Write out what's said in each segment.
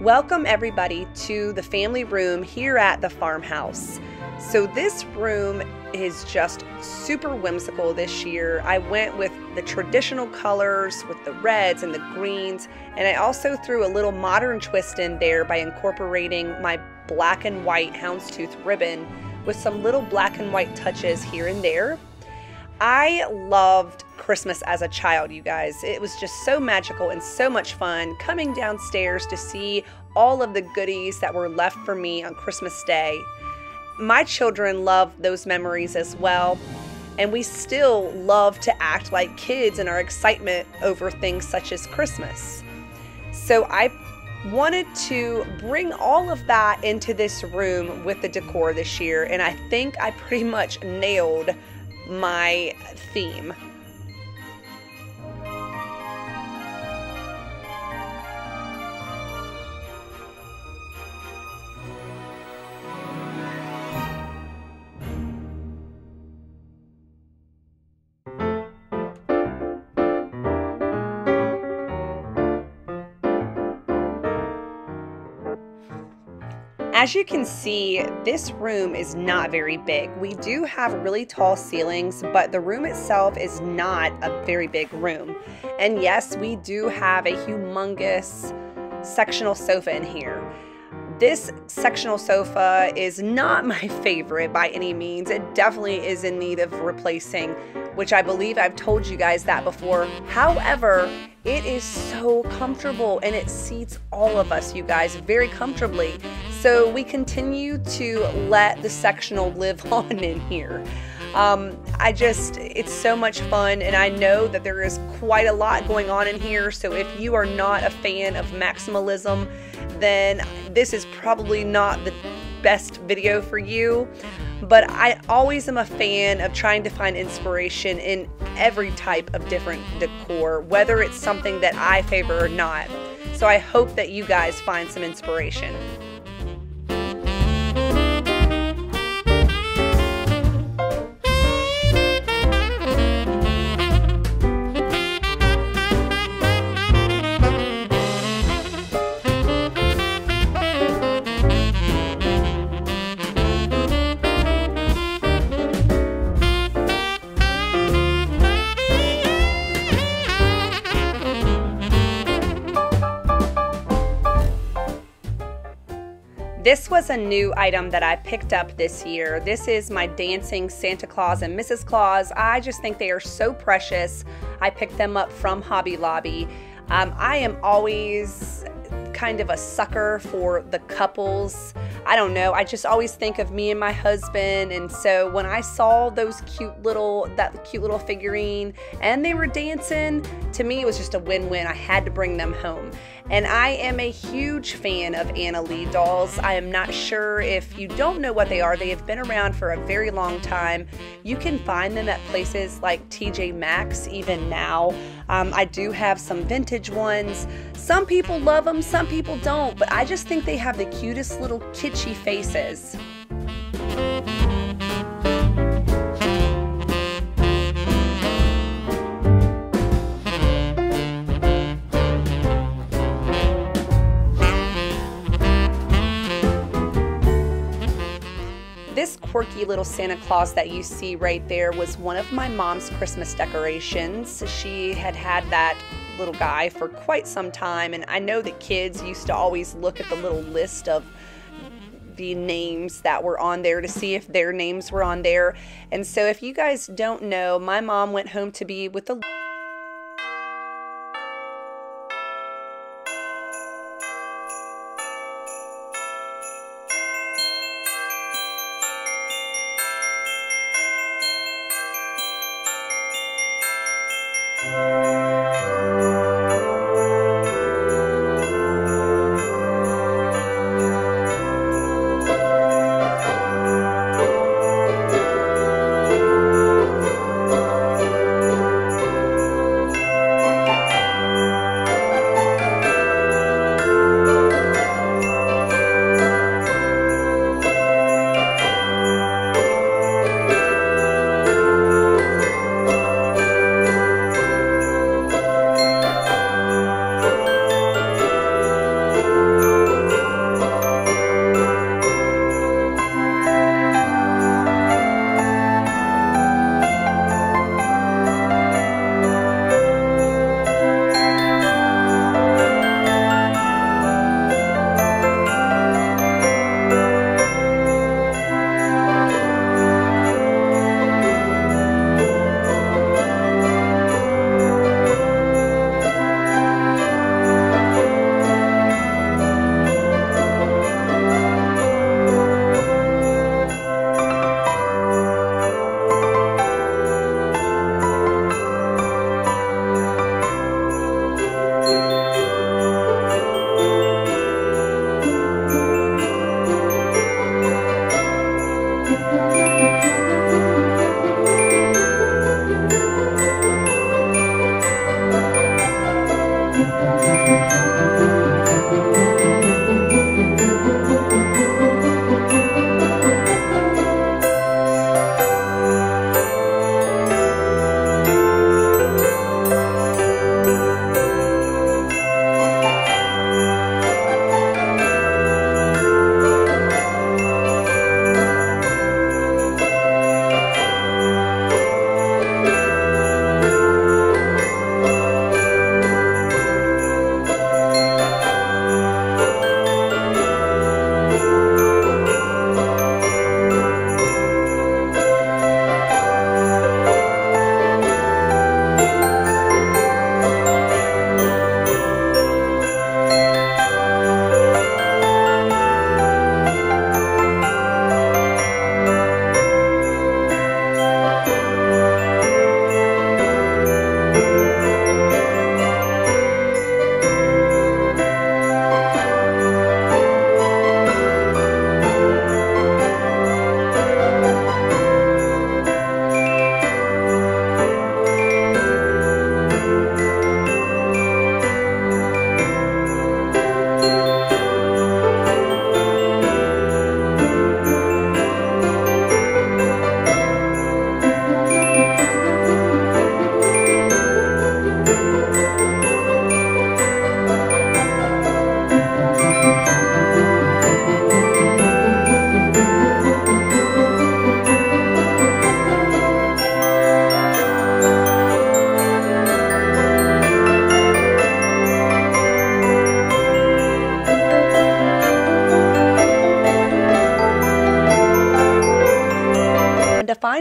Welcome everybody to the family room here at the farmhouse. So this room is just super whimsical this year. I went with the traditional colors with the reds and the greens, and I also threw a little modern twist in there by incorporating my black and white houndstooth ribbon with some little black and white touches here and there. I loved Christmas as a child, you guys. It was just so magical and so much fun coming downstairs to see all of the goodies that were left for me on Christmas Day. My children love those memories as well, and we still love to act like kids in our excitement over things such as Christmas. So I wanted to bring all of that into this room with the decor this year, and I think I pretty much nailed my theme. As you can see, this room is not very big. We do have really tall ceilings, but the room itself is not a very big room. And yes, we do have a humongous sectional sofa in here. This sectional sofa is not my favorite by any means. It definitely is in need of replacing, which I believe I've told you guys that before. However, it is so comfortable and it seats all of us, you guys, very comfortably. So we continue to let the sectional live on in here. It's so much fun, and I know that there is quite a lot going on in here. So if you are not a fan of maximalism, then this is probably not the best video for you. But I always am a fan of trying to find inspiration in every type of different decor, whether it's something that I favor or not. So I hope that you guys find some inspiration. This was a new item that I picked up this year. This is my dancing Santa Claus and Mrs. Claus. I just think they are so precious. I picked them up from Hobby Lobby. I am always kind of a sucker for the couples. I don't know, I just always think of me and my husband, and so when I saw those that cute little figurine and they were dancing, to me it was just a win-win. I had to bring them home. And I am a huge fan of Anna Lee dolls. I am not sure if you don't know what they are. They have been around for a very long time. You can find them at places like TJ Maxx even now. I do have some vintage ones. Some people love them, some people don't, but I just think they have the cutest little kitschy faces. This quirky little Santa Claus that you see right there was one of my mom's Christmas decorations. She had that little guy for quite some time, and I know that kids used to always look at the little list of the names that were on there to see if their names were on there. And so if you guys don't know, my mom went home to be with the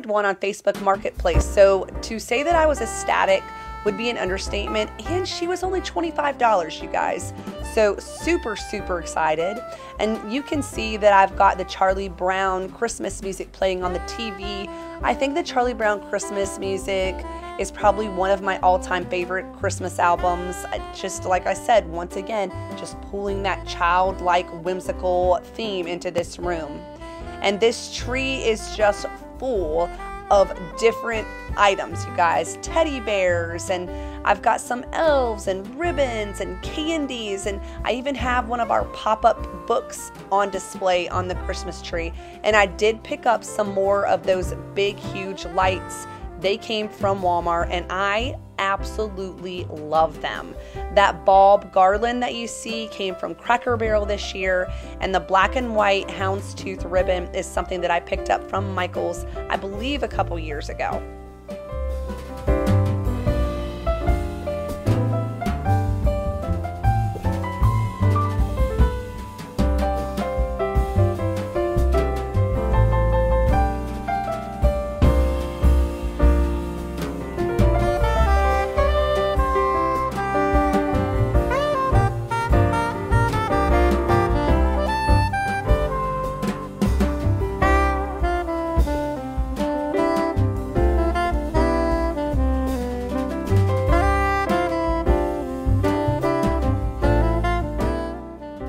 found one on Facebook Marketplace. So to say that I was ecstatic would be an understatement, and she was only $25, you guys. So super, super excited. And you can see that I've got the Charlie Brown Christmas music playing on the TV. I think the Charlie Brown Christmas music is probably one of my all-time favorite Christmas albums. Just like I said, once again, just pulling that childlike, whimsical theme into this room. And this tree is just full of different items, you guys. Teddy bears, and I've got some elves and ribbons and candies, and I even have one of our pop-up books on display on the Christmas tree. And I did pick up some more of those big, huge lights. They came from Walmart, and I absolutely love them. That bulb garland that you see came from Cracker Barrel this year, and the black and white houndstooth ribbon is something that I picked up from Michael's, I believe, a couple years ago.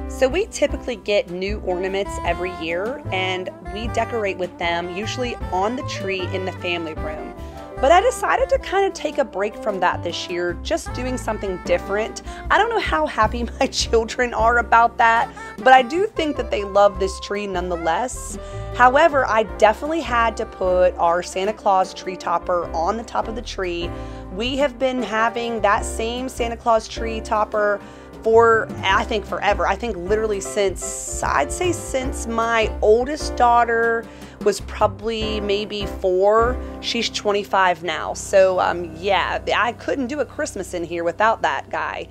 So we typically get new ornaments every year, and we decorate with them usually on the tree in the family room. But I decided to kind of take a break from that this year, just doing something different. I don't know how happy my children are about that, but I do think that they love this tree nonetheless. However, I definitely had to put our Santa Claus tree topper on the top of the tree. We have been having that same Santa Claus tree topper for, I think, forever. I think literally since, I'd say since my oldest daughter was probably maybe 4. She's 25 now. So yeah, I couldn't do a Christmas in here without that guy.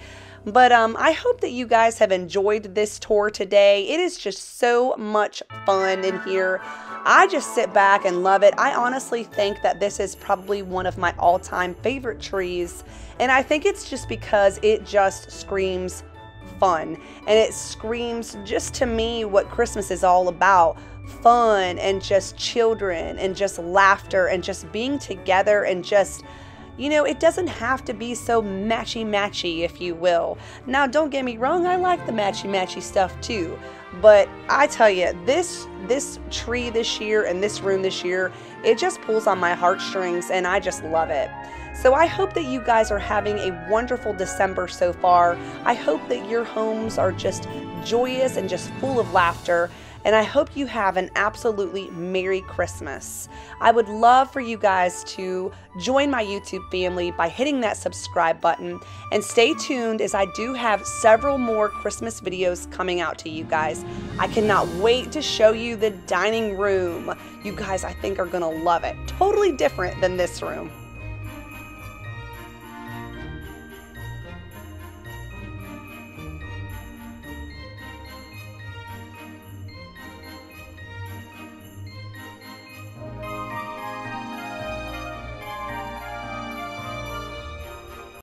But I hope that you guys have enjoyed this tour today. It is just so much fun in here. I just sit back and love it. I honestly think that this is probably one of my all-time favorite trees. And I think it's just because it just screams fun. And it screams just to me what Christmas is all about. Fun and just children and just laughter and just being together and just, you know, it doesn't have to be so matchy-matchy, if you will. Now, don't get me wrong, I like the matchy-matchy stuff too. But I tell you, this tree this year and this room this year, it just pulls on my heartstrings, and I just love it. So I hope that you guys are having a wonderful December so far. I hope that your homes are just joyous and just full of laughter. And I hope you have an absolutely Merry Christmas. I would love for you guys to join my YouTube family by hitting that subscribe button. And stay tuned, as I do have several more Christmas videos coming out to you guys. I cannot wait to show you the dining room. You guys, I think, are gonna love it. Totally different than this room.